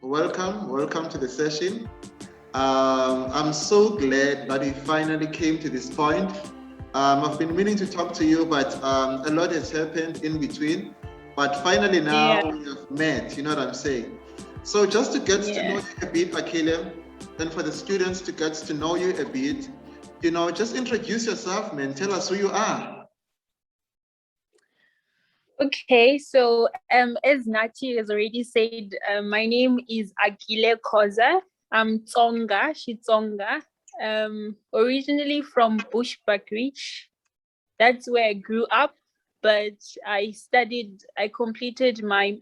welcome to the session. I'm so glad that we finally came to this point. I've been meaning to talk to you, but a lot has happened in between. But finally now we have met, you know what I'm saying? So just to get to know you a bit, Akile, and for the students to get to know you a bit, just introduce yourself, man. Tell us who you are. Okay, so as Nati has already said, my name is Akile Koza. I'm Tsonga, Shitsonga. Originally from Bushbuckridge. That's where I grew up, but I completed my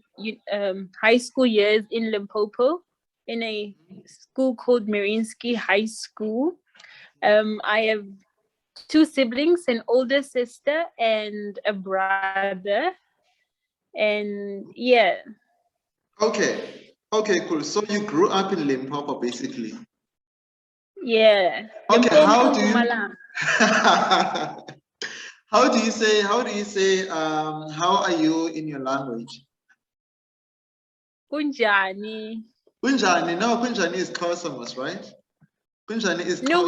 high school years in Limpopo in a school called Marinsky High School. I have two siblings, an older sister and a brother. And yeah. Okay, cool. So you grew up in Limpopo, basically. Yeah. Okay, Limpopo, how do you say, how are you in your language? Kunjani. Kunjani, no, Kunjani is Kosamos, right? Kunjani is No,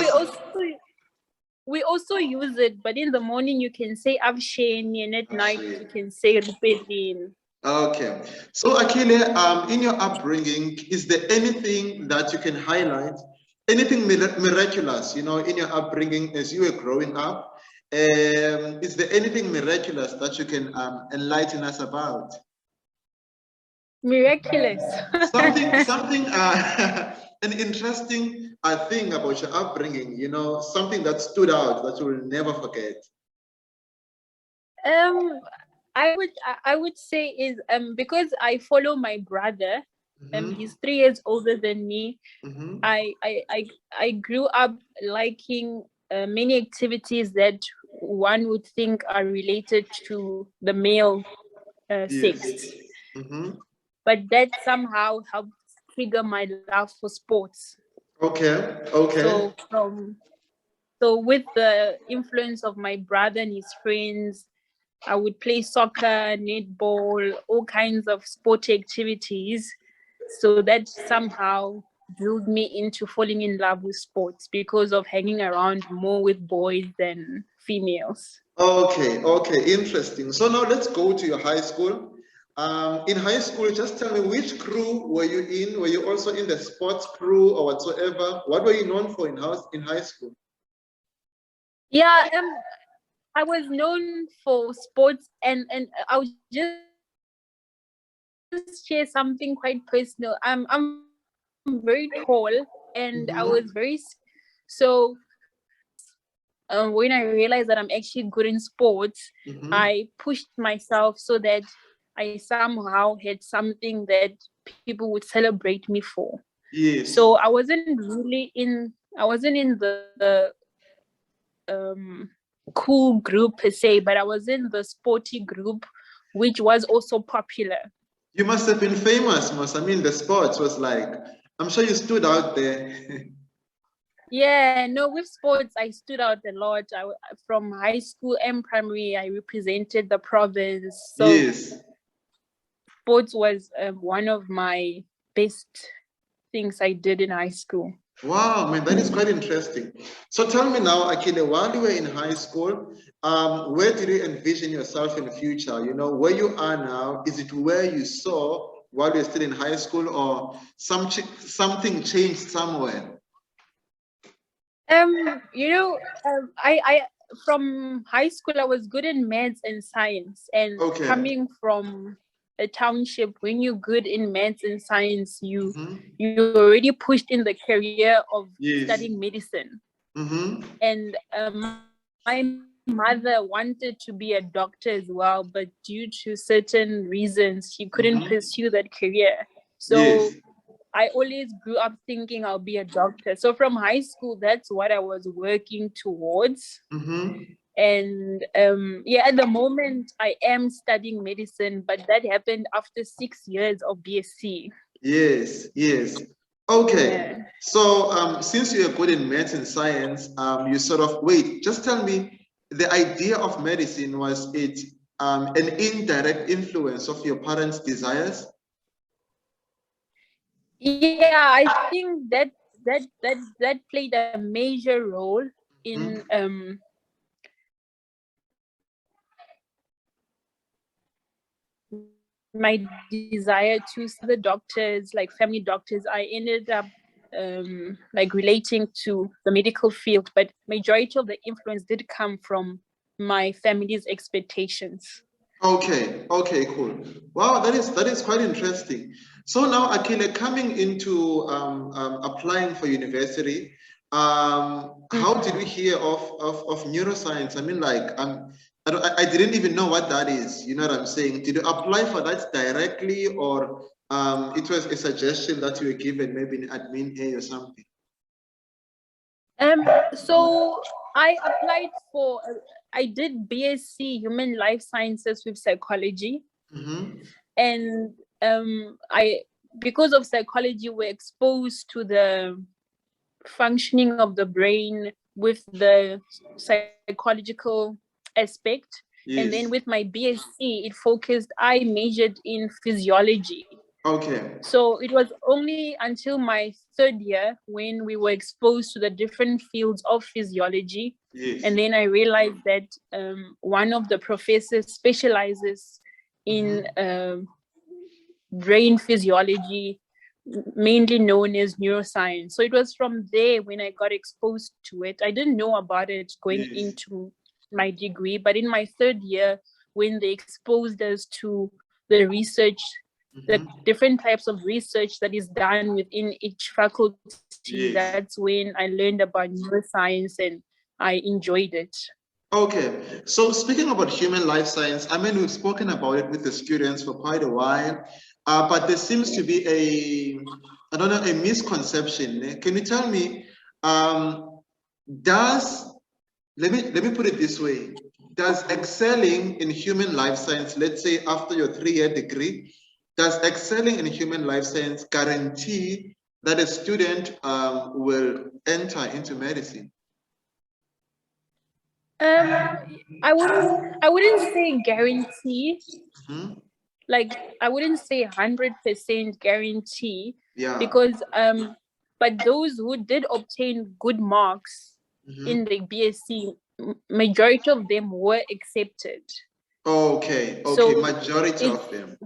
we also use it, but in the morning you can say Avsheni and at night you can say Ripedin. Okay. So Akile, in your upbringing, is there anything that you can highlight? Anything miraculous, in your upbringing as you were growing up? Is there anything miraculous that you can enlighten us about? Miraculous. something an interesting thing about your upbringing, something that stood out that you will never forget. I would say is because I follow my brother, he's 3 years older than me. I grew up liking many activities that one would think are related to the male sex. But that somehow helped trigger my love for sports. Okay. So with the influence of my brother and his friends, I would play soccer, netball, all kinds of sport activities. So that somehow drilled me into falling in love with sports because of hanging around more with boys than females. Okay, interesting. So now let's go to your high school. In high school, just tell me, which crew were you in? Were you also in the sports crew or whatsoever? What were you known for in high school? Yeah, I was known for sports, and I would just share something quite personal. I'm very tall, and I was so. When I realized that I'm actually good in sports, I pushed myself so that I somehow had something that people would celebrate me for. Yes. So I wasn't in the cool group per se, but I was in the sporty group, which was also popular. You must have been famous, I mean, the sports was like, I'm sure you stood out there. Yeah, no, with sports, I stood out a lot. From high school and primary, I represented the province. So yes. Sports was one of my best things I did in high school. Wow, man, that is quite interesting. So tell me now, Akile, while you were in high school, where did you envision yourself in the future? Where you are now, is it where you saw while you're still in high school, or something changed somewhere? I from high school, I was good in maths and science, and coming from a township, when you're good in maths and science, you're already pushed in the career of studying medicine. And my mother wanted to be a doctor as well, but due to certain reasons, she couldn't pursue that career. So I always grew up thinking I'll be a doctor. So from high school, that's what I was working towards. And at the moment, I am studying medicine, but that happened after 6 years of BSc. Yes. Okay. Yeah. So since you're good in maths and science, you sort of, just tell me, the idea of medicine, was it an indirect influence of your parents' desires? Yeah, I think that played a major role in my desire to see the doctors, like family doctors. I ended up like relating to the medical field, but majority of the influence did come from my family's expectations. Okay, cool. Wow, that is quite interesting. So now, Akile, coming into applying for university, how did we hear of neuroscience? I mean, like, I didn't even know what that is. You know what I'm saying? Did you apply for that directly, or it was a suggestion that you were given, maybe in admin A or something? So I applied for. I did BSc Human Life Sciences with psychology, and because of psychology, we're exposed to the functioning of the brain with the psychological aspect. Yes. And then with my BSc, I majored in physiology. Okay. So it was only until my third year when we were exposed to the different fields of physiology. Yes. And then I realized that one of the professors specializes in brain physiology, mainly known as neuroscience. So it was from there when I got exposed to it. I didn't know about it going into my degree, but in my third year, when they exposed us to the research, the different types of research that is done within each faculty, that's when I learned about neuroscience and I enjoyed it. Okay, so speaking about human life science, I mean, we've spoken about it with the students for quite a while, but there seems to be a misconception. Can you tell me, let me put it this way, does excelling in human life science, let's say after your 3-year degree, does excelling in human life science guarantee that a student will enter into medicine? I wouldn't say guarantee. Like I wouldn't say 100% guarantee. Yeah. Because but those who did obtain good marks in the BSc, majority of them were accepted. Okay. So, majority of them.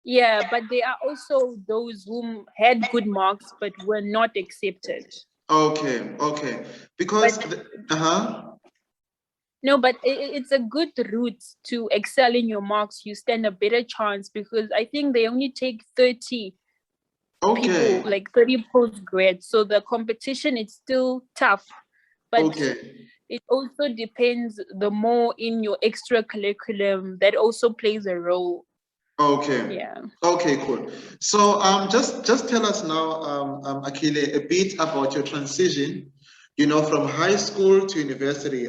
Yeah, but there are also those who had good marks but were not accepted. Okay. Because no, but it's a good route to excel in your marks. You stand a better chance because I think they only take 30 people, like 30 postgrads. So the competition is still tough. But it also depends the more in your extra curriculum that also plays a role. Okay. Yeah. Okay, cool. So just tell us now, Akile, a bit about your transition, from high school to university.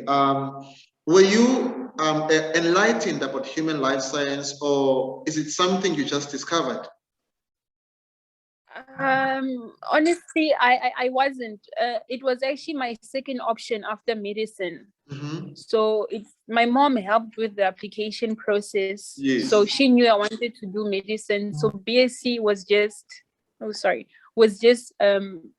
Were you enlightened about human life science, or is it something you just discovered? Honestly, I wasn't. It was actually my second option after medicine. So my mom helped with the application process. Yes. So she knew I wanted to do medicine. So BSc was just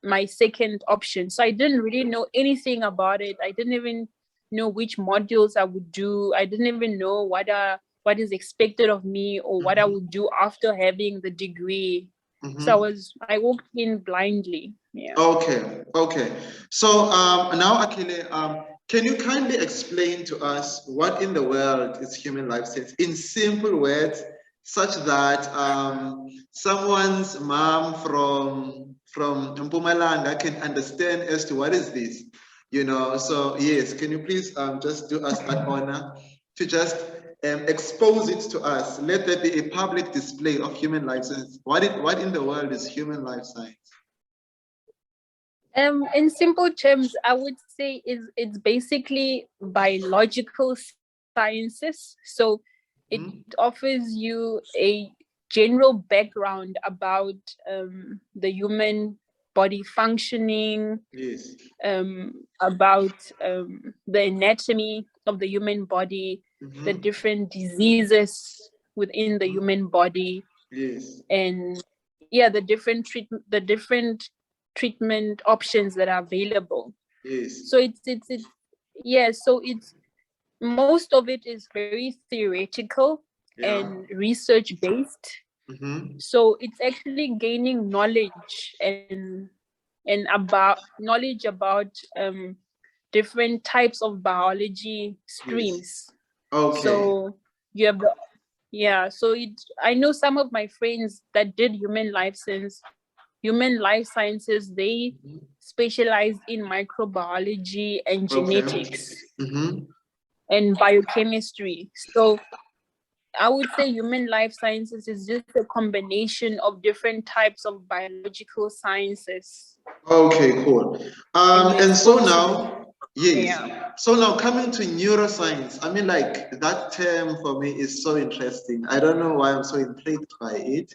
my second option. So I didn't really know anything about it. I didn't even know which modules I would do. I didn't even know what is expected of me or what I would do after having the degree. So I walked in blindly. Yeah. Okay. So now, Akile, can you kindly explain to us what in the world is human life science in simple words, such that someone's mom from Mpumalanga can understand as to what is this? So yes, can you please just do us that honor to just expose it to us? Let there be a public display of human life science. What in the world is human life science? In simple terms, I would say it's basically biological sciences. So it offers you a general background about the human body functioning, yes. About the anatomy of the human body, the different diseases within the human body, yes. And the different treatment options that are available. Yes. So it's most of it is very theoretical and research based. So it's actually gaining knowledge and about different types of biology streams. Okay. So you have I know some of my friends that did human life sciences, they specialized in microbiology and genetics and biochemistry. So I would say human life sciences is just a combination of different types of biological sciences. Okay, cool. And so now, so now coming to neuroscience, I mean, like, that term for me is so interesting. I don't know why I'm so intrigued by it.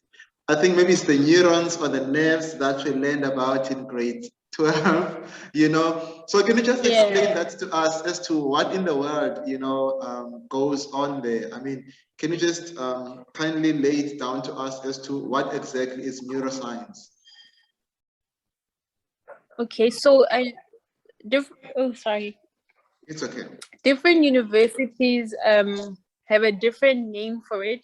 I think maybe it's the neurons or the nerves that we learned about in grade 12, you know. So can you just explain that to us as to what in the world, you know, goes on there? I mean, can you just kindly lay it down to us as to what exactly is neuroscience? Okay, so sorry. It's okay. Different universities have a different name for it,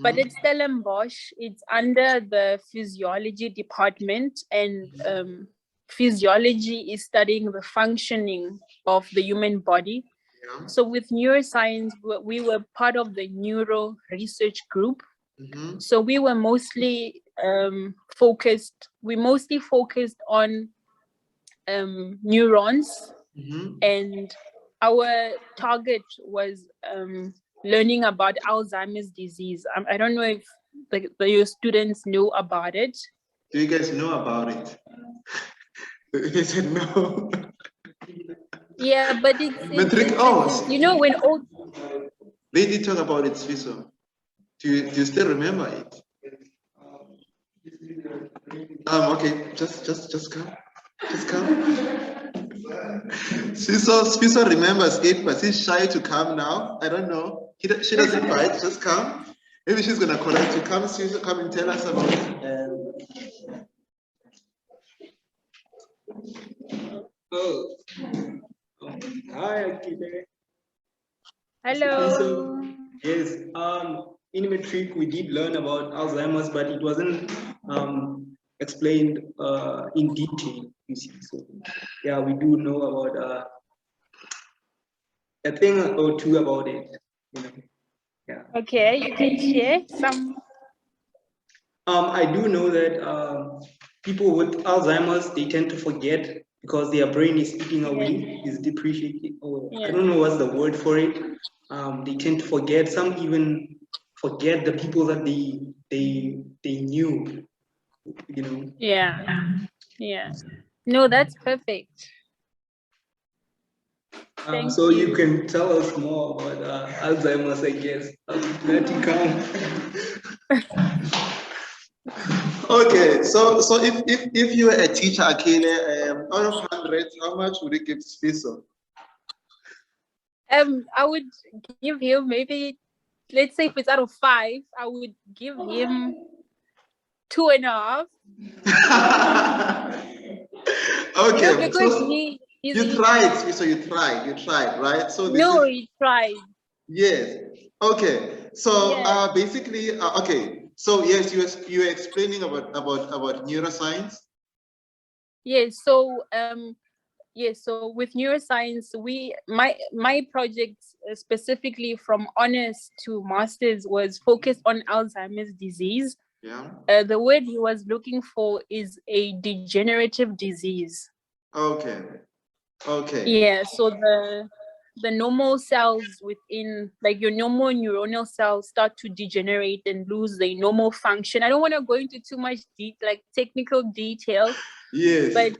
but at Stellenbosch, it's under the physiology department, and physiology is studying the functioning of the human body. So with neuroscience, we were part of the neuro research group. So we were mostly focused on neurons, and our target was learning about Alzheimer's disease. I don't know if your students know about it. Do you guys know about it? They said no. Yeah, but it's you know, when old. They did talk about it, Swiso. Do you still remember it? Okay, just come. Just come. Swiso remembers it, but she's shy to come now. I don't know. She doesn't bite. Just come. Maybe she's gonna correct you. Come, Swiso, come and tell us about it. Hi, Akile. Hello. So, yes, in matric we did learn about Alzheimer's, but it wasn't explained in detail. You see, so yeah, we do know about a thing or two about it. You know? Yeah. Okay, you can share some. I do know that people with Alzheimer's, they tend to forget because their brain is eating away, is depreciating. I don't know what's the word for it. They tend to forget. Some even forget the people that they knew. You know. Yeah. No, that's perfect. So you can tell us more about Alzheimer's, I guess. I'll be glad to come. Okay, so if you were a teacher, Akile, out of 100, how much would you give Swiso? I would give him, maybe, let's say if it's out of 5, I would give him 2.5. Okay, you know, because so you tried, Swiso, you tried, right? So he tried. Yes. Okay. So basically, okay. So yes, you were explaining about neuroscience. Yes. So so with neuroscience, my project specifically from honors to masters was focused on Alzheimer's disease. Yeah. The word he was looking for is a degenerative disease. Okay. Okay. Yeah. So the normal cells within, like your normal neuronal cells, start to degenerate and lose their normal function. I don't want to go into too much technical detail. Yes. But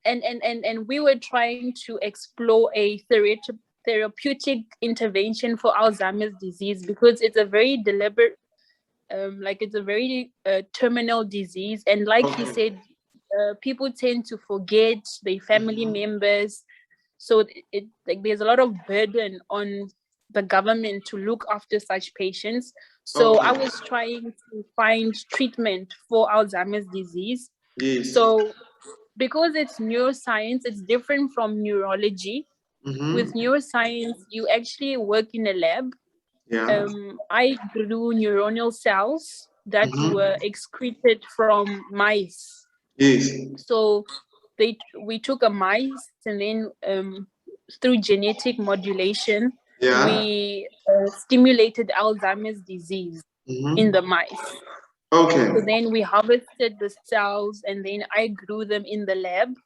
and we were trying to explore a therapeutic intervention for Alzheimer's disease, because it's a very deliberate, it's a very terminal disease, and like he said, people tend to forget their family members, so there's a lot of burden on the government to look after such patients. So I was trying to find treatment for Alzheimer's disease. Yes. So because it's neuroscience, it's different from neurology. With neuroscience, you actually work in a lab. Yeah. I grew neuronal cells that were excreted from mice. Yes. So we took a mice, and then through genetic modulation, we stimulated Alzheimer's disease in the mice. Okay. So then we harvested the cells, and then I grew them in the lab.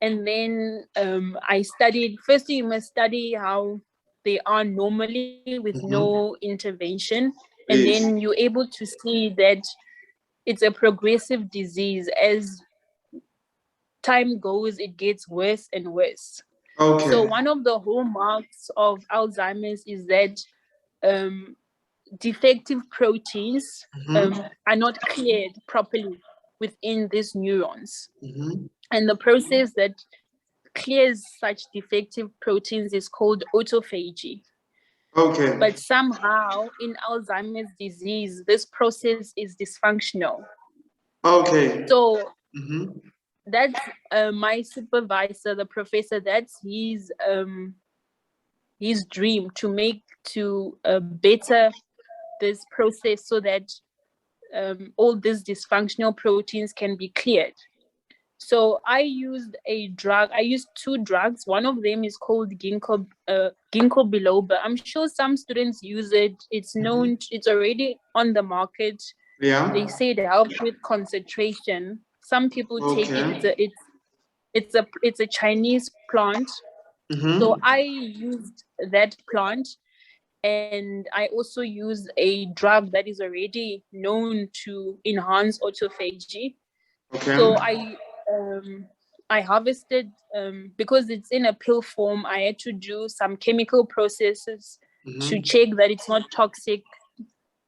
And then I studied, firstly, you must study how they are normally with no intervention. And then you're able to see that it's a progressive disease. As time goes, it gets worse and worse. Okay. So one of the hallmarks of Alzheimer's is that defective proteins are not cleared properly within these neurons. And the process that clears such defective proteins is called autophagy. Okay. But somehow in Alzheimer's disease, this process is dysfunctional. Okay. So that's my supervisor, the professor, that's his dream to better this process so that all these dysfunctional proteins can be cleared. So I used a drug. I used two drugs. One of them is called ginkgo biloba. I'm sure some students use it. It's known. It's already on the market. Yeah. They say it helps with concentration. Some people take it. It's a Chinese plant. So I used that plant, and I also used a drug that is already known to enhance autophagy. Okay. So I harvested, because it's in a pill form, I had to do some chemical processes to check that it's not toxic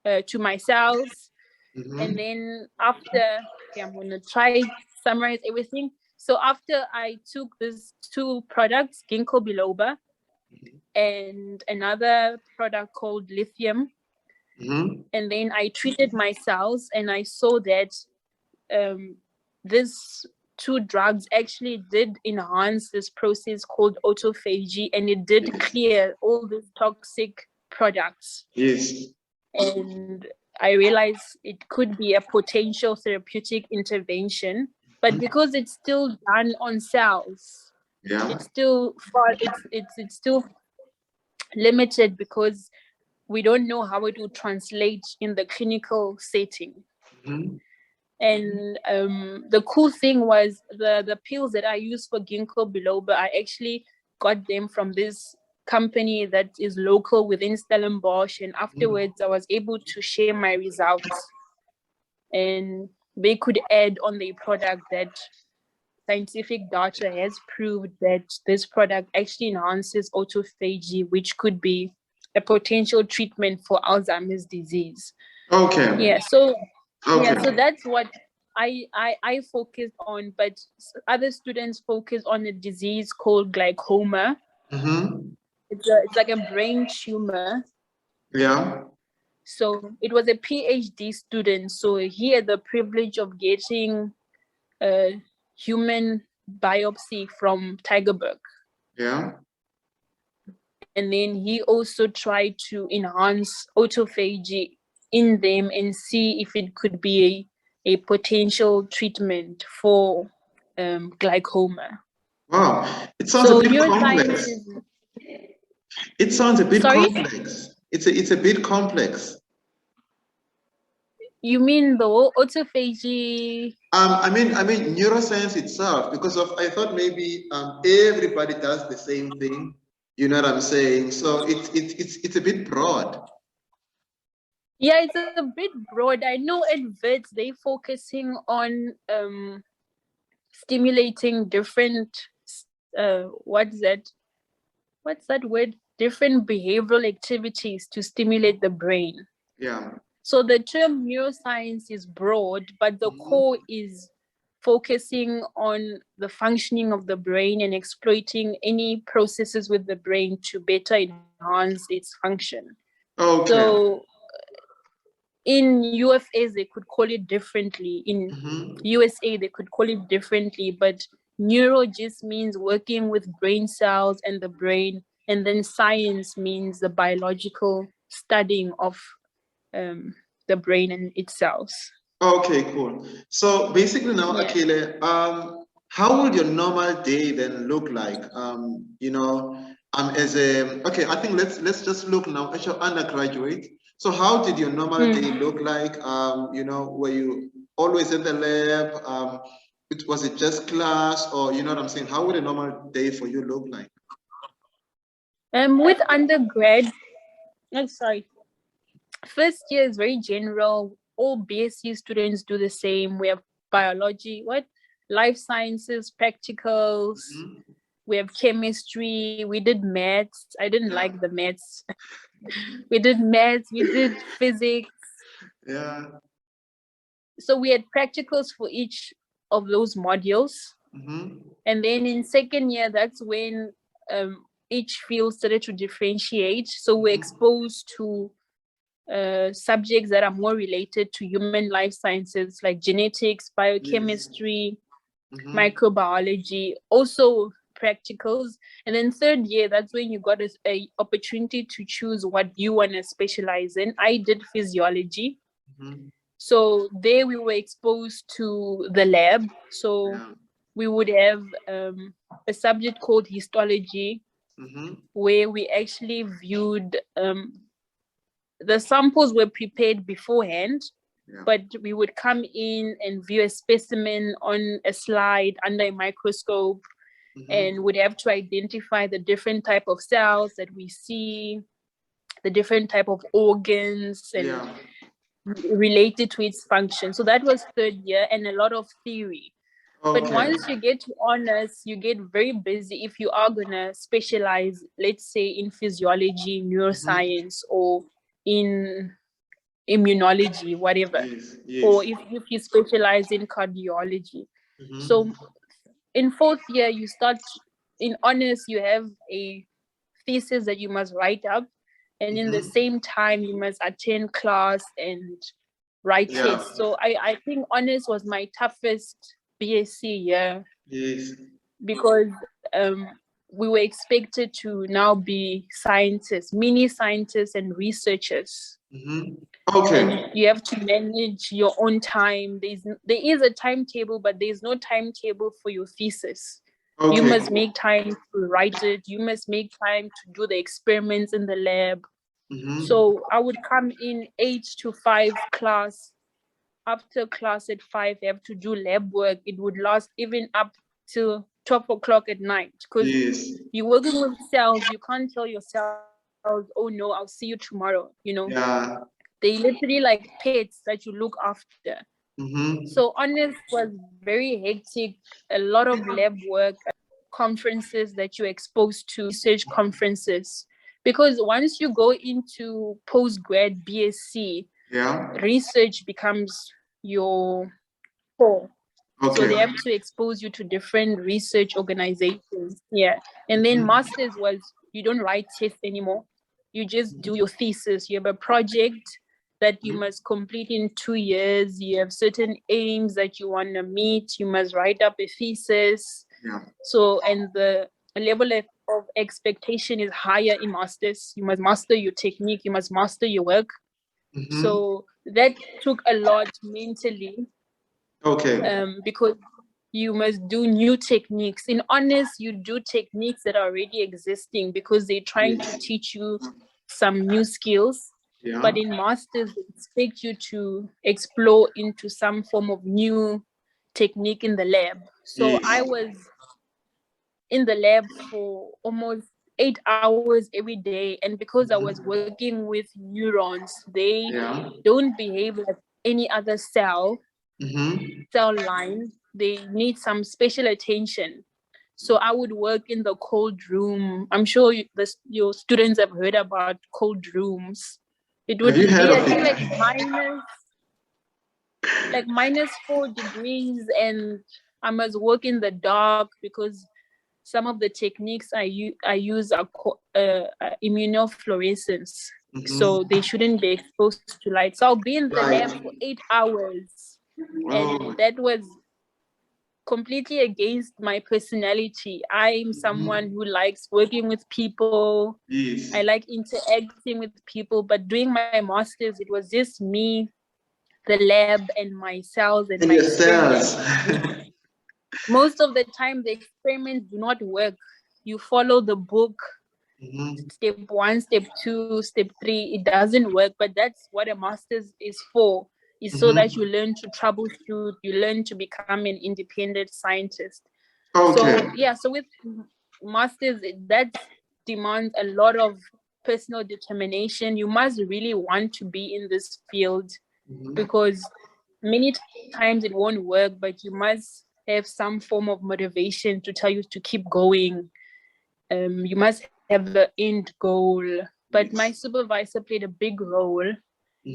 to my cells. And then after, I'm going to try summarize everything. So after I took these two products, ginkgo biloba and another product called lithium, and then I treated my cells, and I saw that these two drugs actually did enhance this process called autophagy, and it did clear all the toxic products. Yes. And I realized it could be a potential therapeutic intervention, but because it's still done on cells, it's still it's still limited because we don't know how it will translate in the clinical setting. And the cool thing was the pills that I used for ginkgo biloba, I actually got them from this company that is local within Stellebosch, and afterwards I was able to share my results, and they could add on the product that scientific data has proved that this product actually enhances autophagy, which could be a potential treatment for Alzheimer's disease. Okay. Yeah, so so that's what I focused on, but other students focus on a disease called glaucoma. It's like a brain tumor. Yeah. So it was a PhD student. So he had the privilege of getting a human biopsy from Tigerberg. Yeah. And then he also tried to enhance autophagy in them and see if it could be a potential treatment for glaucoma. Wow, it sounds a bit complex. It sounds a bit complex. It's a bit complex. You mean the autophagy? I mean neuroscience itself, because I thought maybe everybody does the same thing. You know what I'm saying? So it's a bit broad. Yeah, it's a bit broad. I know at VETS they're focusing on stimulating different what's that word? Different behavioral activities to stimulate the brain. Yeah. So the term neuroscience is broad, but the core is focusing on the functioning of the brain and exploiting any processes with the brain to better enhance its function. Okay. So in UFAs, they could call it differently. In USA, they could call it differently, but neuro just means working with brain cells and the brain, and then science means the biological studying of the brain and its cells. Okay, cool. So basically now, Akile, how would your normal day then look like? As a, okay, I think let's just look now at your undergraduate. So how did your normal day look like? Were you always in the lab? Was it just class, or you know what I'm saying? How would a normal day for you look like? With undergrad, first year is very general. All BSc students do the same. We have biology, life sciences, practicals. We have chemistry. We did maths. I didn't like the maths. We did maths. We did physics. Yeah. So we had practicals for each of those modules. And then in second year, that's when each field started to differentiate. So we're exposed to subjects that are more related to human life sciences, like genetics, biochemistry, microbiology, also practicals. And then third year, that's when you got a opportunity to choose what you want to specialize in. I did physiology. So there we were exposed to the lab. So we would have a subject called histology, where we actually viewed the samples were prepared beforehand, but we would come in and view a specimen on a slide under a microscope, and would have to identify the different type of cells that we see, the different type of organs, and related to its function. So that was third year, and a lot of theory. But once you get to honors, you get very busy if you are gonna specialize, let's say in physiology, neuroscience, or in immunology, whatever. Or if you specialize in cardiology. So in fourth year, you start, in honors, you have a thesis that you must write up. And in the same time, you must attend class and write tests. So I think honors was my toughest BSc year. Because we were expected to now be scientists, mini scientists and researchers. And you have to manage your own time. There is a timetable, but there's no timetable for your thesis. You must make time to write it. You must make time to do the experiments in the lab. So I would come in 8 to 5 class. After class at 5, you have to do lab work. It would last even up till 12 o'clock at night, because you're working with cells. You can't tell your cells, oh no, I'll see you tomorrow. They literally like pets that you look after. So honors was very hectic. A lot of lab work, conferences that you're exposed to, research conferences. Because once you go into postgrad BSc, research becomes your core. So they have to expose you to different research organizations. And then masters was, you don't write tests anymore. You just do your thesis. You have a project that you must complete in 2 years. You have certain aims that you want to meet. You must write up a thesis. So, and the level of expectation is higher in masters. You must master your technique. You must master your work. So that took a lot mentally. Because you must do new techniques. In honors, you do techniques that are already existing because they're trying to teach you some new skills. But in masters, they expect you to explore into some form of new technique in the lab. So I was in the lab for almost 8 hours every day. And because I was working with neurons, they don't behave like any other cell line. They need some special attention. So I would work in the cold room. I'm sure your students have heard about cold rooms. It would be like minus like -4 degrees, and I must work in the dark because some of the techniques I use are immunofluorescence. So they shouldn't be exposed to light. So I'll be in the lab for 8 hours. And that was completely against my personality. I'm someone who likes working with people. Yes. I like interacting with people, but doing my master's, it was just me, the lab, and my cells and my experiments. Most of the time, the experiments do not work. You follow the book, step 1, step 2, step 3. It doesn't work, but that's what a master's is for. Is so that you learn to troubleshoot, you learn to become an independent scientist. So yeah, so with masters, that demands a lot of personal determination. You must really want to be in this field because many times it won't work, but you must have some form of motivation to tell you to keep going. You must have the end goal. But my supervisor played a big role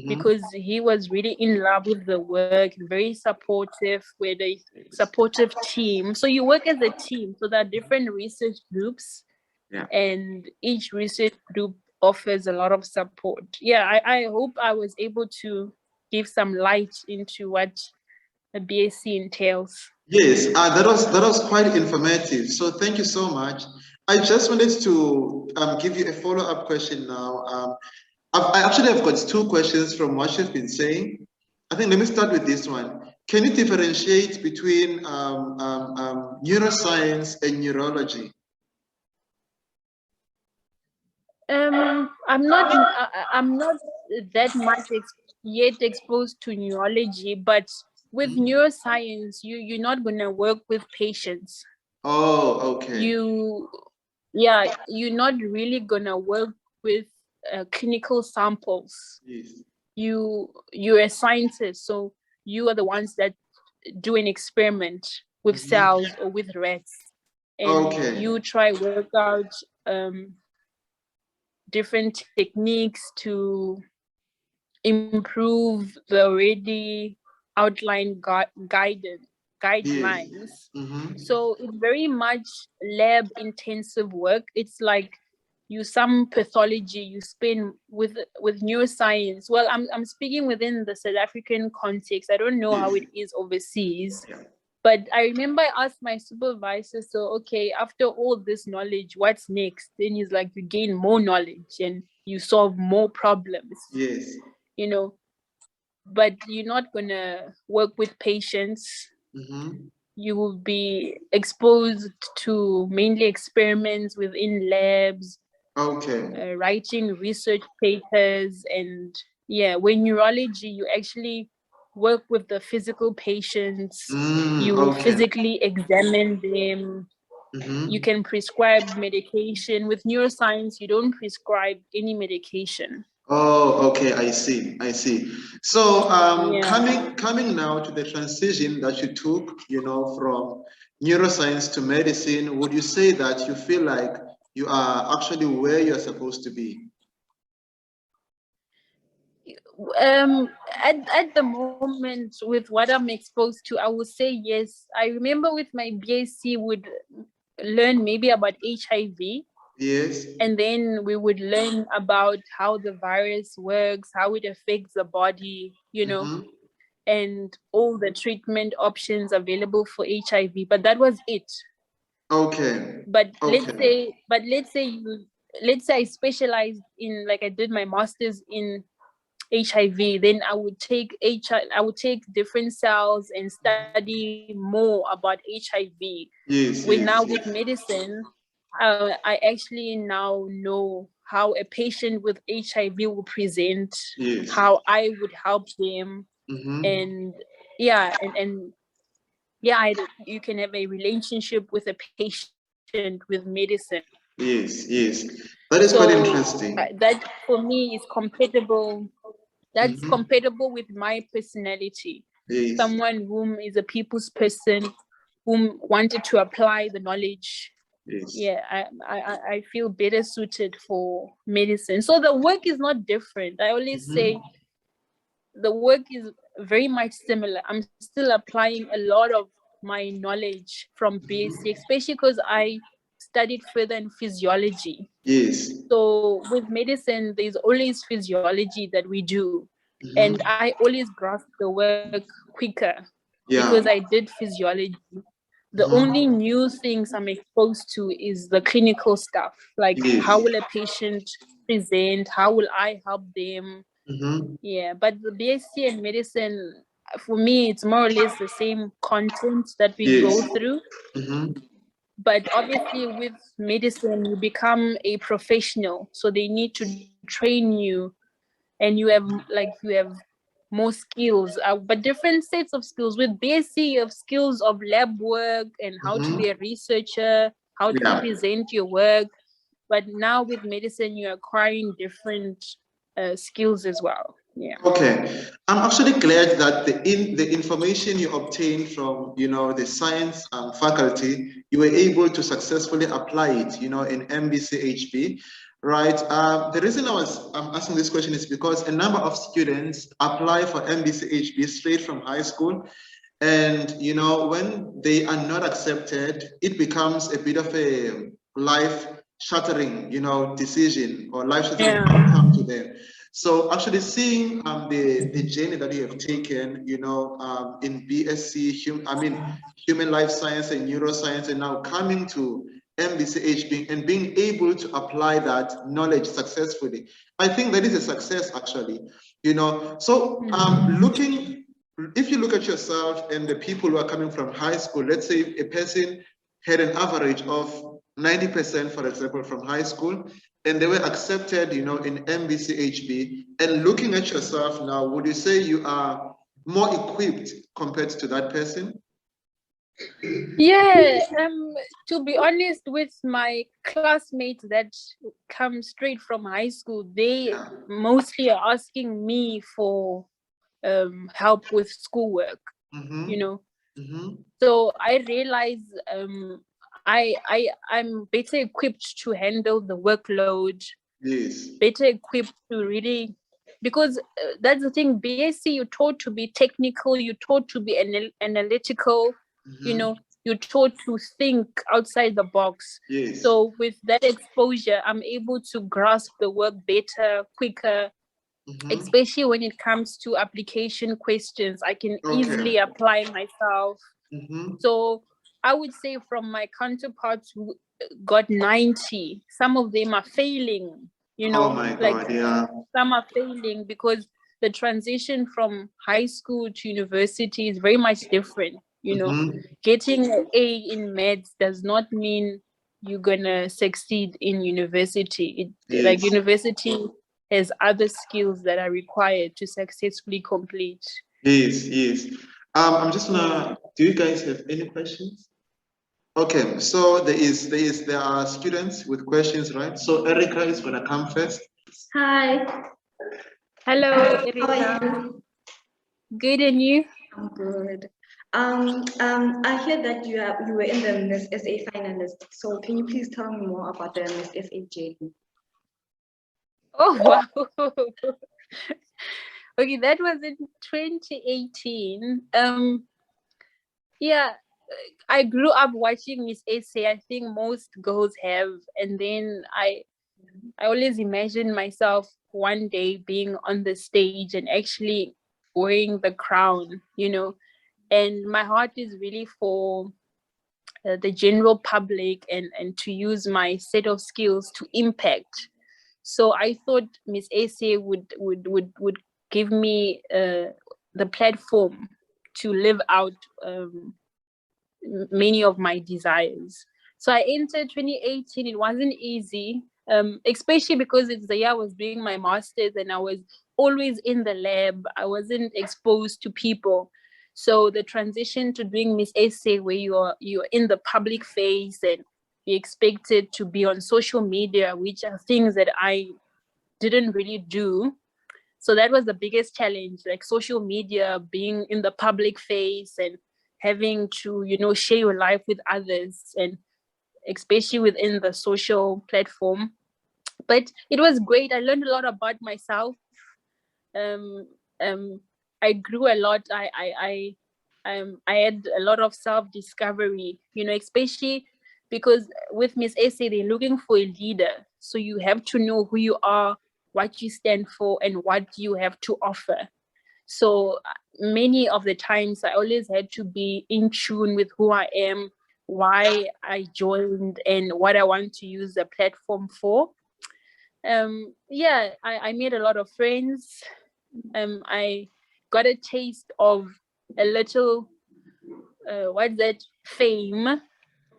because he was really in love with the work, very supportive, with a supportive team. So you work as a team. So there are different research groups, and each research group offers a lot of support. Yeah, I hope I was able to give some light into what a BSc entails. Yes, that was quite informative. So thank you so much. I just wanted to give you a follow-up question now. I actually have got 2 questions from what you've been saying. I think let me start with this one. Can you differentiate between neuroscience and neurology? I'm not that much yet exposed to neurology, but with neuroscience, you're not gonna work with patients. Oh, okay. You're not really gonna work with clinical samples. Yes. You're a scientist, so you are the ones that do an experiment with cells or with rats, and you try work out different techniques to improve the already outlined guidelines. Yes. So it's very much lab intensive work. It's like some pathology you spend with neuroscience. Well, I'm speaking within the South African context. I don't know how it is overseas. But I remember I asked my supervisor, so, okay, after all this knowledge, what's next? Then he's like, you gain more knowledge and you solve more problems. Yes. But you're not going to work with patients. You will be exposed to mainly experiments within labs. Writing research papers. And when neurology, you actually work with the physical patients. You physically examine them. You can prescribe medication. With neuroscience, you don't prescribe any medication. Oh, okay, I see. So coming now to the transition that you took, from neuroscience to medicine, would you say that you feel like you are actually where you're supposed to be? At the moment, with what I'm exposed to, I would say yes. I remember with my BSc would learn maybe about HIV. Yes. And then we would learn about how the virus works, how it affects the body, and all the treatment options available for HIV. But that was it. But let's say I specialized in, like, I did my master's in HIV, then I would take different cells and study more about HIV. Now with medicine, I actually now know how a patient with HIV will present, how I would help them, and you can have a relationship with a patient with medicine. Yes, that is quite interesting. That for me is compatible. That's compatible with my personality. Someone whom is a people's person, whom wanted to apply the knowledge. I feel better suited for medicine. So the work is not different. I always say the work is very much similar. I'm still applying a lot of my knowledge from BSc, especially because I studied further in physiology. Yes. So with medicine, there's always physiology that we do. And I always grasp the work quicker because I did physiology. The only new things I'm exposed to is the clinical stuff, like how will a patient present, how will I help them. Yeah, but the BSc in medicine, for me, it's more or less the same content that we go through. But obviously with medicine, you become a professional, so they need to train you, and you have more skills, but different sets of skills. With BSc, you have skills of lab work and how to be a researcher, how to present your work. But now with medicine, you're acquiring different skills as well. Yeah. Okay, I'm actually glad that the information you obtained from the science faculty, you were able to successfully apply it in MBChB. Right. The reason I'm asking this question is because a number of students apply for MBChB straight from high school, and when they are not accepted, it becomes a bit of a life-shattering decision, or life-shattering outcome to them. So actually seeing the journey that you have taken, in BSc, human life science and neuroscience, and now coming to MBChB and being able to apply that knowledge successfully, I think that is a success actually, So if you look at yourself and the people who are coming from high school, let's say a person had an average of 90%, for example, from high school, and they were accepted, in MBChB, and looking at yourself now, would you say you are more equipped compared to that person? Yeah, to be honest, with my classmates that come straight from high school, they mostly are asking me for help with schoolwork, So I realize I'm better equipped to handle the workload. Yes. Better equipped to really, because that's the thing. BSc, you're taught to be technical, you're taught to be analytical, you're taught to think outside the box. Yes. So with that exposure, I'm able to grasp the work better, quicker, especially when it comes to application questions. I can easily apply myself. So I would say from my counterparts who got 90, some of them are failing, Oh my God, yeah. Some are failing because the transition from high school to university is very much different. Getting an A in maths does not mean you're gonna succeed in university. University has other skills that are required to successfully complete. Yes. I'm just gonna. Do you guys have any questions? Okay, so there are students with questions, right? So Erica is gonna come first. Hi. Hello, Erica. How are you? Good, and you? I'm good. I hear that you were in the Miss SA finalist. So can you please tell me more about the Miss SA journey? Oh wow. Okay, that was in 2018. Yeah, I grew up watching Miss SA. I think most girls have, and then I always imagined myself one day being on the stage and actually wearing the crown, and my heart is really for the general public and to use my set of skills to impact. So I thought Miss SA would give me the platform to live out many of my desires. So I entered 2018. It wasn't easy, especially because it's the year I was doing my master's and I was always in the lab. I wasn't exposed to people. So the transition to doing Miss SA, where you're in the public face and you're expected to be on social media, which are things that I didn't really do. So that was the biggest challenge, like social media, being in the public face and having to, share your life with others, and especially within the social platform. But it was great. I learned a lot about myself. grew a lot. I had a lot of self-discovery, especially because with Miss Essay, they're looking for a leader. So you have to know who you are, what you stand for, and what you have to offer. So many of the times I always had to be in tune with who I am, why I joined, and what I want to use the platform for. I made a lot of friends. I got a taste of a little fame,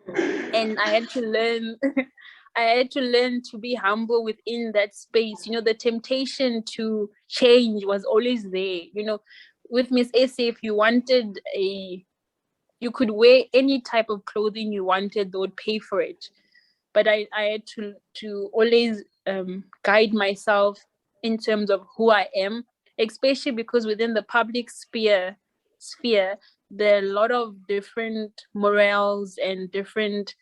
and I had to learn to be humble within that space. The temptation to change was always there. With Miss Essay, if you wanted you could wear any type of clothing you wanted, they would pay for it. But I had to always guide myself in terms of who I am, especially because within the public sphere, there are a lot of different morals and different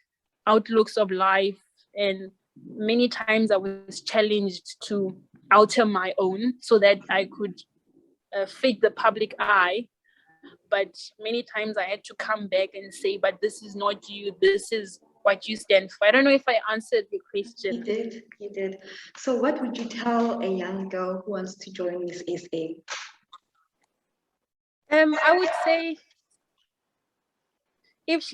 outlooks of life. And many times I was challenged to alter my own so that I could fit the public eye. But many times I had to come back and say, but this is not you, this is what you stand for. I don't know if I answered the question. You did. So what would you tell a young girl who wants to join Miss SA? I would say if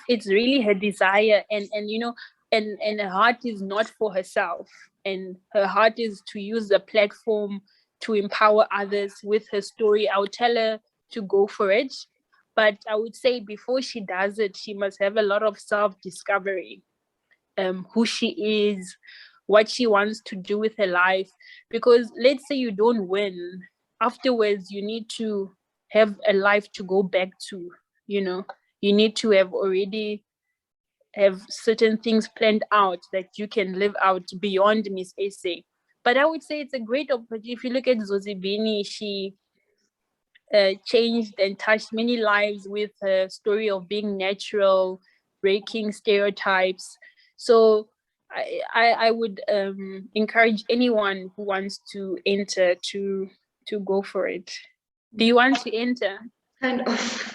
it's really her desire and her heart is not for herself, and her heart is to use the platform to empower others with her story, I would tell her to go for it. But I would say before she does it, she must have a lot of self-discovery, who she is, what she wants to do with her life. Because let's say you don't win, afterwards you need to have a life to go back to. You need to have certain things planned out that you can live out beyond Miss Essay. But I would say it's a great opportunity. If you look at Zozibini, she changed and touched many lives with her story of being natural, breaking stereotypes. So I would encourage anyone who wants to enter to go for it. Do you want to enter? Kind of.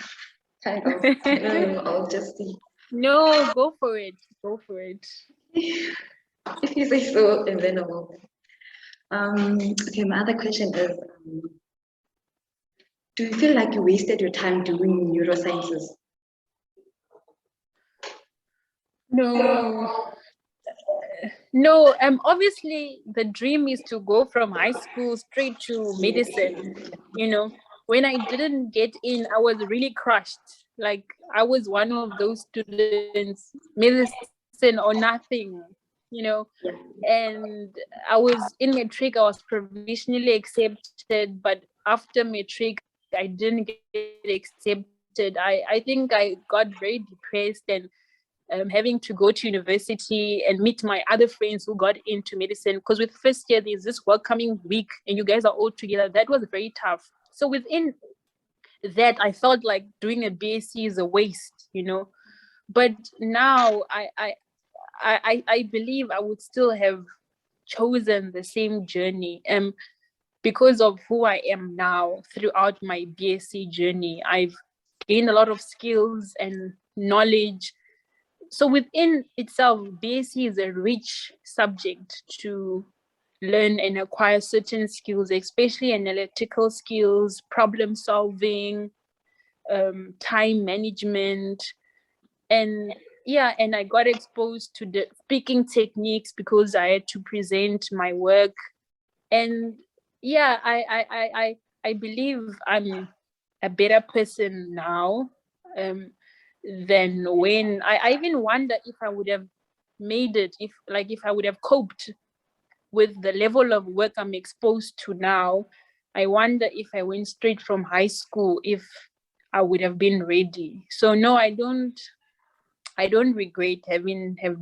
I don't know, I'll just see. No, go for it. Go for it. If you say so, and then I will. Okay, my other question is, do you feel like you wasted your time doing neurosciences? No, obviously the dream is to go from high school straight to medicine. When I didn't get in, I was really crushed. Like, I was one of those students, medicine or nothing, and I was in matric, I was provisionally accepted, but after matric, I didn't get accepted. I think I got very depressed, and having to go to university and meet my other friends who got into medicine, because with first year there's this welcoming week and you guys are all together. That was very tough. So within that, I felt like doing a BSc is a waste, but now I believe I would still have chosen the same journey, because of who I am now. Throughout my BSc journey, I've gained a lot of skills and knowledge. So within itself, BSc is a rich subject to learn and acquire certain skills, especially analytical skills, problem solving, time management. And I got exposed to the speaking techniques because I had to present my work. And I believe I'm a better person now than when I even wonder if I would have made it, if I would have coped with the level of work I'm exposed to now. I wonder if I went straight from high school, if I would have been ready. So no, I don't regret have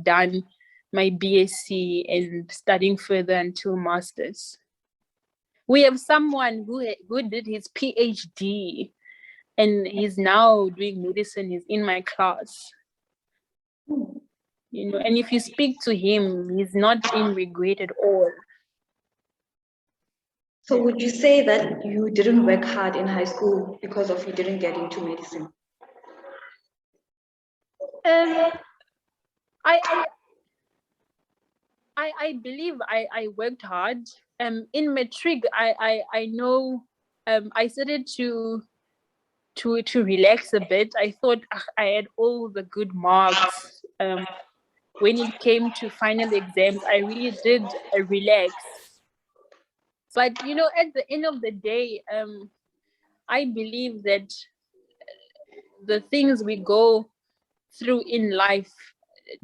done my BSc and studying further until masters. We have someone who did his PhD and he's now doing medicine. He's in my class. And if you speak to him, he's not in regret at all. So would you say that you didn't work hard in high school because of you didn't get into medicine? I believe I worked hard. In matric, I know I started to relax a bit. I thought I had all the good marks. When it came to final exams, I really did relax. But at the end of the day, I believe that the things we go through in life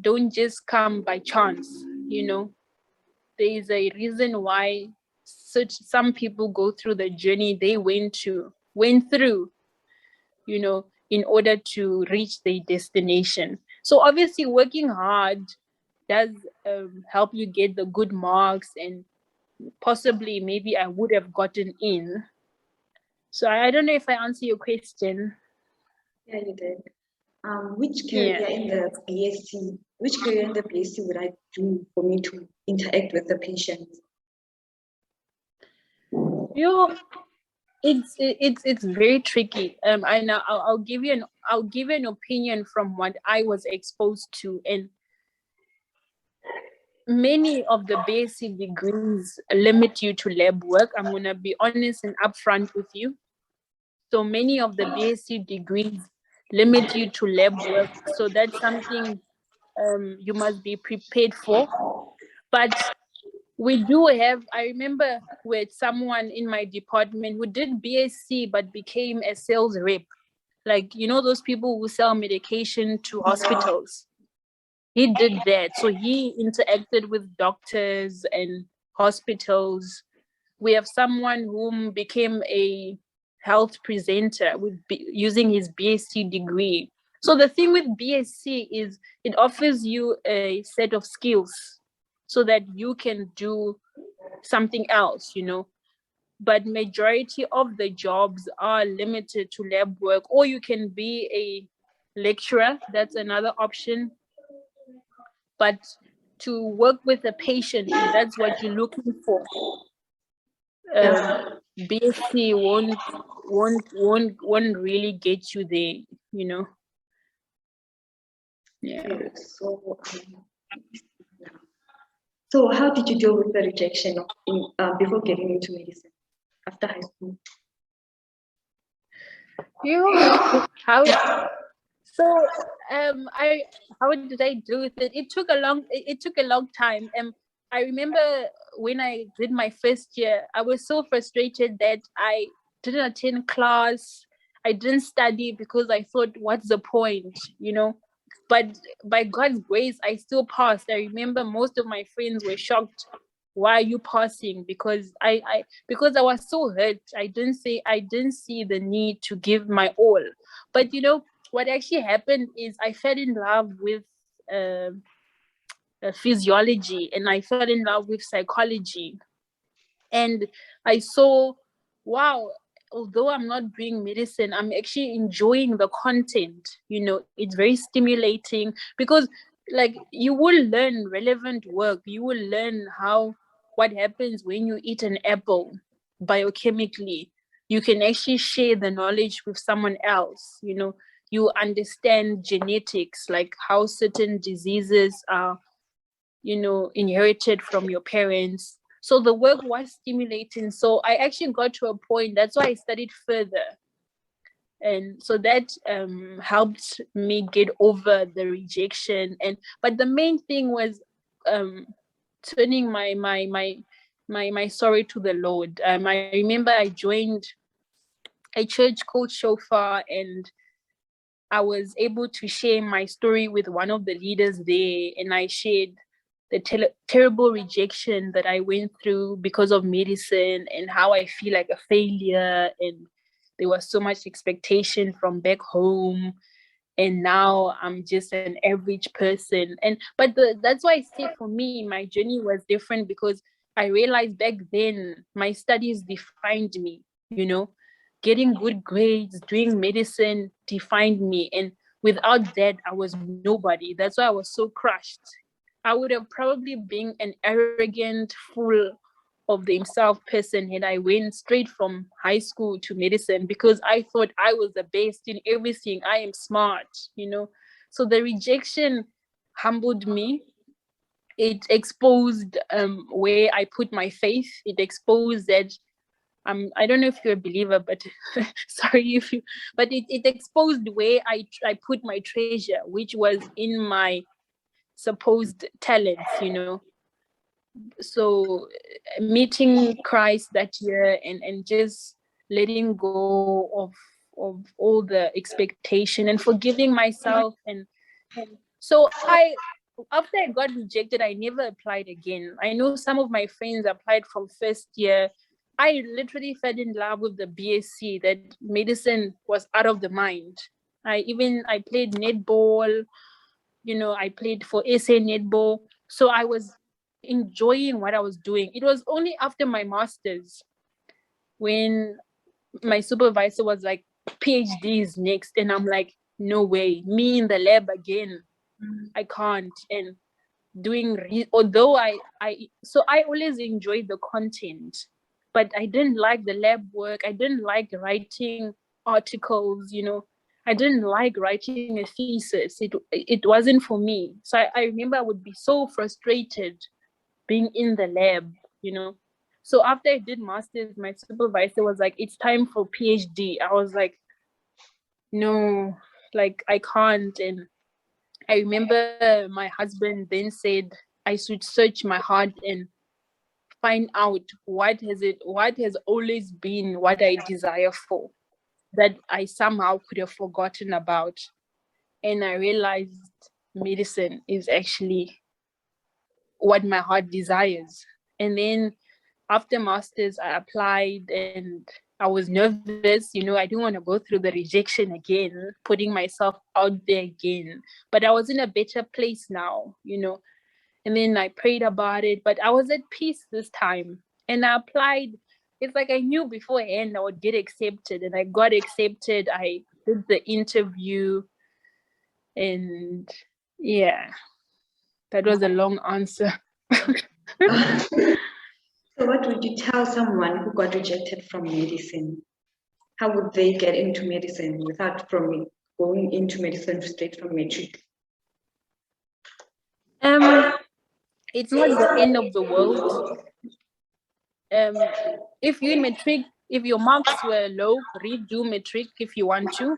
don't just come by chance. There is a reason why some people go through the journey they went through, in order to reach their destination. So obviously working hard does help you get the good marks, and possibly maybe I would have gotten in. So I don't know if I answer your question. Yeah, you did. Which career in the BSc, would I do for me to interact with the patients? It's very tricky. I'll give you an opinion from what I was exposed to, and many of the basic degrees limit you to lab work. I'm gonna be honest and upfront with you. So many of the basic degrees limit you to lab work. So that's something you must be prepared for. But we do have, I remember with someone in my department who did BSc but became a sales rep. Like, those people who sell medication to hospitals. He did that. So he interacted with doctors and hospitals. We have someone who became a health presenter using his BSc degree. So the thing with BSc is it offers you a set of skills so that you can do something else, But majority of the jobs are limited to lab work, or you can be a lecturer. That's another option. But to work with a patient, if that's what you're looking for, BSc won't really get you there, Yeah. So how did you deal with the rejection before getting into medicine after high school? How did I deal with it? It took a long time. I remember when I did my first year, I was so frustrated that I didn't attend class. I didn't study because I thought, what's the point, But by God's grace, I still passed. I remember most of my friends were shocked. Why are you passing? Because I was so hurt. I didn't see the need to give my all. But what actually happened is I fell in love with physiology, and I fell in love with psychology, and I saw, wow, although I'm not doing medicine, I'm actually enjoying the content. It's very stimulating because you will learn relevant work. You will learn what happens when you eat an apple biochemically. You can actually share the knowledge with someone else. You understand genetics, like how certain diseases are, inherited from your parents. So the work was stimulating. So I actually got to a point, that's why I studied further. And so that helped me get over the rejection. But the main thing was turning my sorrow to the Lord. I remember I joined a church called Shofar, and I was able to share my story with one of the leaders there, and I shared the terrible rejection that I went through because of medicine and how I feel like a failure, and there was so much expectation from back home, and now I'm just an average person. But that's why I say for me, my journey was different, because I realized back then my studies defined me, getting good grades, doing medicine defined me. And without that, I was nobody. That's why I was so crushed. I would have probably been an arrogant fool of the himself person had I went straight from high school to medicine, because I thought I was the best in everything. I am smart, you know. So the rejection humbled me. It exposed where I put my faith. It exposed that I don't know if you're a believer, but sorry if you, but it exposed where I put my treasure, which was in my supposed talents, you know. So meeting Christ that year and just letting go of all the expectation and forgiving myself and so after I got rejected, I never applied again. I know some of my friends applied from first year. I literally fell in love with the BSc, that medicine was out of the mind. I played netball, you know, I played for SA netball. So I was enjoying what I was doing. It was only after my master's when my supervisor was like, PhD is next. And I'm like, no way, me in the lab again. I can't. And although I always enjoyed the content, but I didn't like the lab work. I didn't like writing articles, you know. I didn't like writing a thesis. It wasn't for me. So I remember I would be so frustrated being in the lab, you know. So after I did master's, my supervisor was like, it's time for PhD. I was like, no, like I can't. And I remember my husband then said I should search my heart and find out what has always been what I desire for, that I somehow could have forgotten about. And I realized medicine is actually what my heart desires. And then after master's, I applied and I was nervous, you know, I didn't want to go through the rejection again, putting myself out there again. But I was in a better place now, you know. And then I prayed about it, but I was at peace this time. And I applied. It's like I knew beforehand I would get accepted, and I got accepted. I did the interview, and yeah, that was a long answer. So what would you tell someone who got rejected from medicine? How would they get into medicine without going into medicine straight from matric? It's not the end of the world. If you in matric, if your marks were low, redo matric if you want to.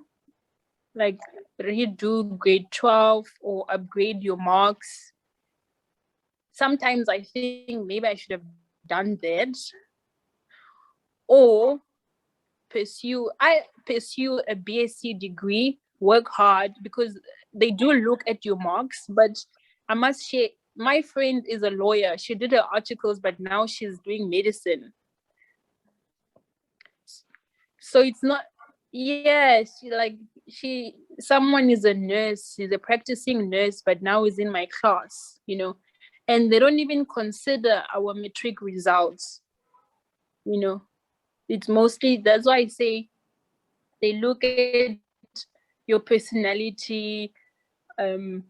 Like redo grade 12 or upgrade your marks. Sometimes I think maybe I should have done that. Or pursue a BSc degree, work hard, because they do look at your marks. But I must share, my friend is a lawyer. She did her articles, but now she's doing medicine. So it's not, someone is a nurse, she's a practicing nurse, but now is in my class, you know, and they don't even consider our matric results, you know. It's mostly, that's why I say they look at your personality, the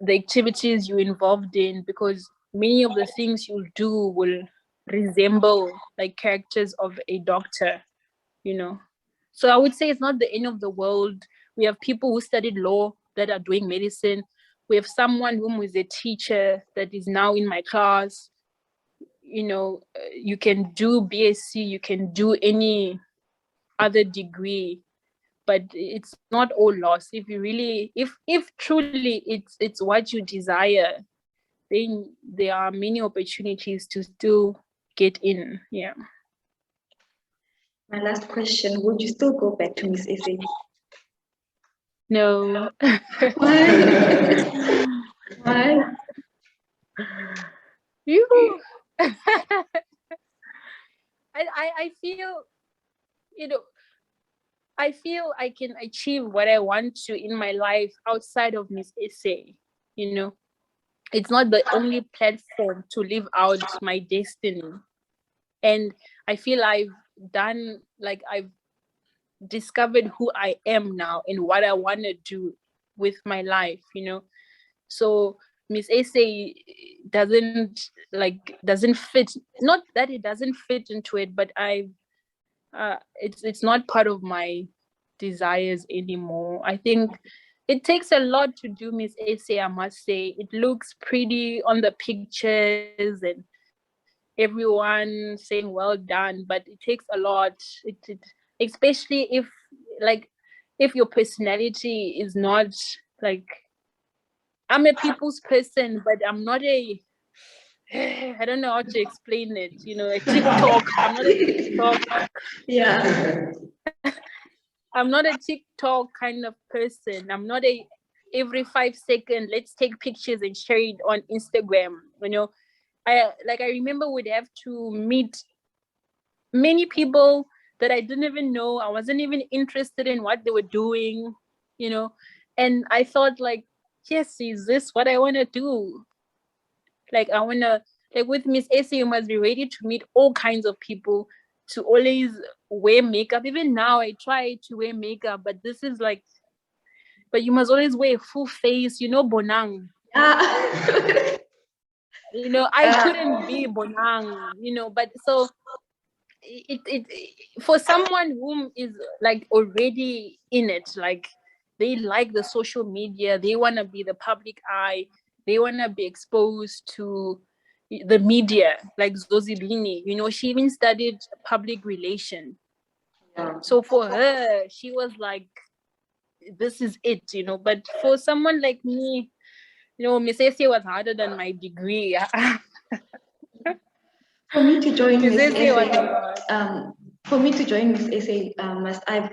activities you're involved in, because many of the things you do will resemble like characters of a doctor, you know. So I would say it's not the end of the world. We have people who studied law that are doing medicine. We have someone who is a teacher that is now in my class. You know, you can do BSc, you can do any other degree, but it's not all lost. If you really, if truly it's what you desire, then there are many opportunities to still get in. Yeah. My last question, would you still go back to Miss SA? No. Why? Why? You. I feel, you know, I feel I can achieve what I want to in my life outside of Miss SA, you know. It's not the only platform to live out my destiny. And I feel I've discovered who I am now and what I want to do with my life, you know. So Miss Essay doesn't fit. Not that it doesn't fit into it, but it's not part of my desires anymore. I think it takes a lot to do Miss Essay, I must say. It looks pretty on the pictures and everyone saying well done, but it takes a lot. It especially if your personality is not like, I'm a people's person, but I'm not I don't know how to explain it. A TikTok. I'm not a TikTok. Yeah. I'm not a TikTok kind of person. I'm not every 5 seconds, let's take pictures and share it on Instagram. I remember we'd have to meet many people that I didn't even know. I wasn't even interested in what they were doing, and I thought like, yes, is this what I want to do? Like, I want to, like with Miss Essay, you must be ready to meet all kinds of people, to always wear makeup. Even now, I try to wear makeup, but this is like, but you must always wear a full face, Bonang. I couldn't be Bonang, but so it for someone whom is like already in it, like they like the social media, they want to be the public eye, they want to be exposed to the media, like Zozibini, she even studied public relation. Yeah. So for her, she was like, this is it, but for someone like me, Miss Essay was harder than my degree. For me to join Miss Essay, must I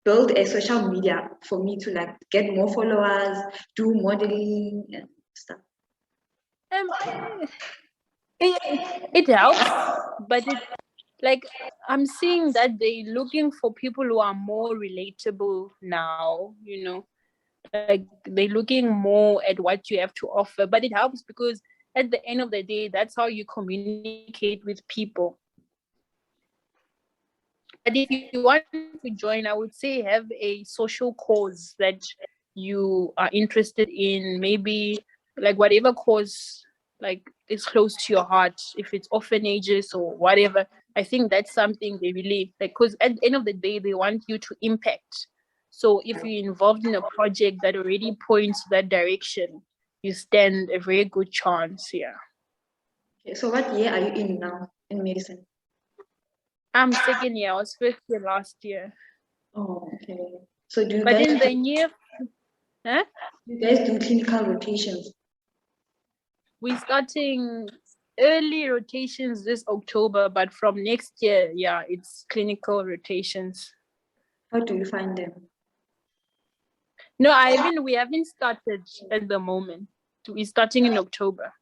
build a social media for me to like get more followers, do modeling and stuff? It helps, but I'm seeing that they're looking for people who are more relatable now, like they're looking more at what you have to offer, but it helps because at the end of the day, that's how you communicate with people. But if you want to join, I would say have a social cause that you are interested in, maybe like whatever cause like is close to your heart, if it's orphanages or whatever. I think that's something they really like, because at the end of the day, they want you to impact. So if you're involved in a project that already points that direction, you stand a very good chance. Yeah. Okay, so what year are you in now in medicine? I'm second year. I was first year last year. Oh, okay. So do you but guys in the year, huh? You guys do clinical rotations? We're starting early rotations this October, but from next year, yeah, it's clinical rotations. How do you find them? No, we haven't started at the moment. We're starting in October.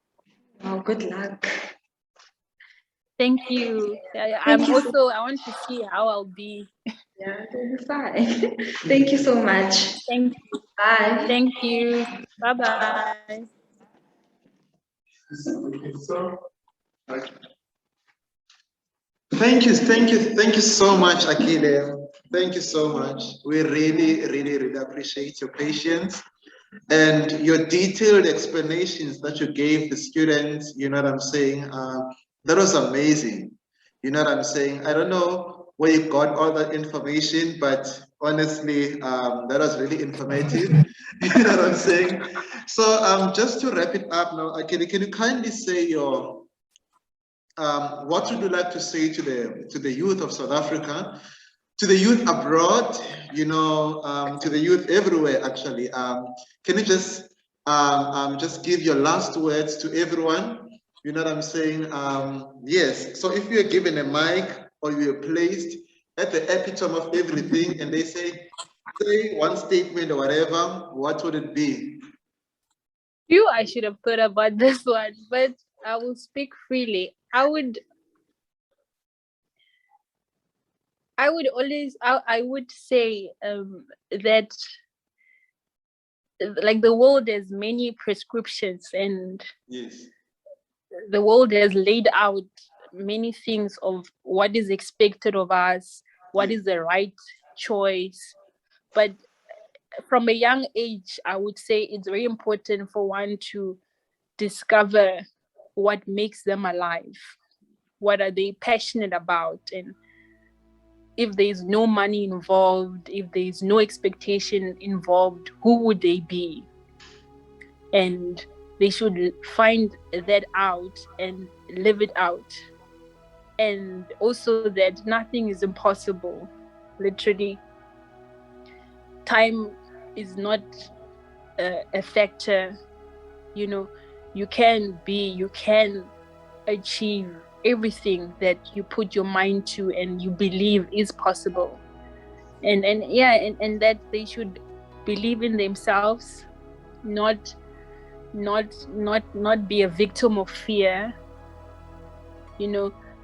Oh, good luck. Thank you. I want to see how I'll be. Yeah, you'll be fine. Thank you so much. Thank you. Bye. Thank you. Bye-bye. Thank you so much, Akile. Thank you so much. We really, really, really appreciate your patience and your detailed explanations that you gave the students. You know what I'm saying? That was amazing. You know what I'm saying? I don't know where you got all that information, but honestly, that was really informative. You know what I'm saying? So just to wrap it up now, Akile, can you kindly say your what would you like to say to the youth of South Africa, to the youth abroad, to the youth everywhere, actually? Can you just give your last words to everyone? You know what I'm saying? Yes. So if you're given a mic or you're placed at the epitome of everything and they say one statement or whatever, what would it be? I should have thought about this one, but I will speak freely. I would say that like the world has many prescriptions, and yes, the world has laid out many things of what is expected of us, what is the right choice. But from a young age, I would say it's very important for one to discover what makes them alive. What are they passionate about? And if there's no money involved, if there's no expectation involved, who would they be? And they should find that out and live it out. And also that nothing is impossible. Literally, time is not a factor. You can achieve everything that you put your mind to and you believe is possible. And that they should believe in themselves, not be a victim of fear,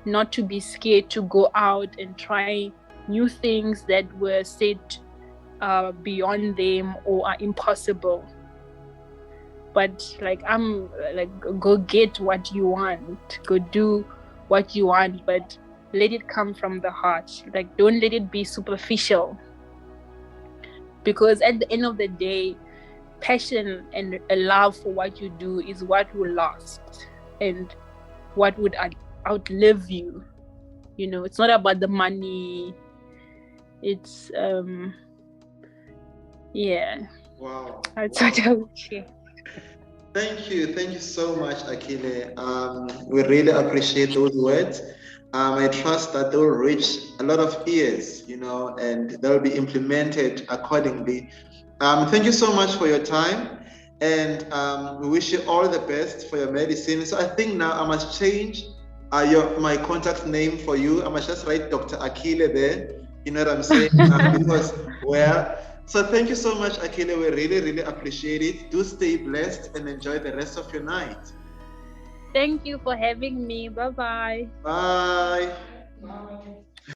not to be scared to go out and try new things that were said beyond them or are impossible. But go get what you want, go do what you want, but let it come from the heart. Don't let it be superficial, because at the end of the day, passion and a love for what you do is what will last and what would outlive you. It's not about the money. It's Wow. That's what I would say. Thank you so much, Akile. We really appreciate those words. I trust that they'll reach a lot of ears, and they'll be implemented accordingly. Thank you so much for your time, and we wish you all the best for your medicine. So I think now I must change my contact name for you. I must just write Dr. Akile there. You know what I'm saying? Because, so thank you so much, Akile. We really, really appreciate it. Do stay blessed and enjoy the rest of your night. Thank you for having me. Bye-bye. Bye. Bye.